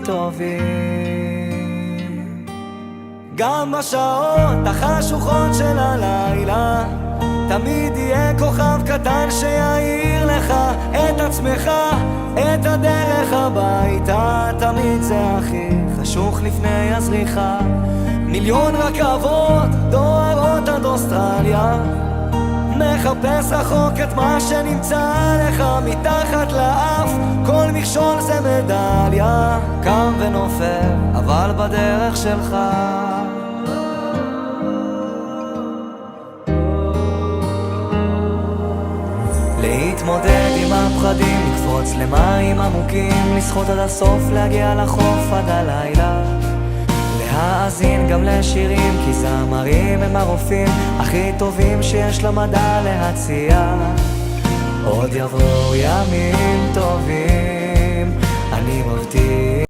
טובים. גם בשעות החשוכות של הלילה תמיד יהיה כוכב קטן שיעיר לך את עצמך, את הדרך הביתה. תמיד זה הכי חשוך לפני הזריחה. מיליון רכבות דוהרות עד אוסטרליה, מחפש רחוק את מה שנמצא לך מתחת לאף. כל מכשול זה מדליה, קם ונופל אבל בדרך שלך. להתמודד עם הפחדים, לקפוץ למים עמוקים, לשחות עד הסוף, להגיע לחוף עד הלילה, להאזין גם לשירים, כי זמרים הם הרופאים הכי טובים שיש למדע להציע. עוד יבואו ימים טובים, אני מבטיח.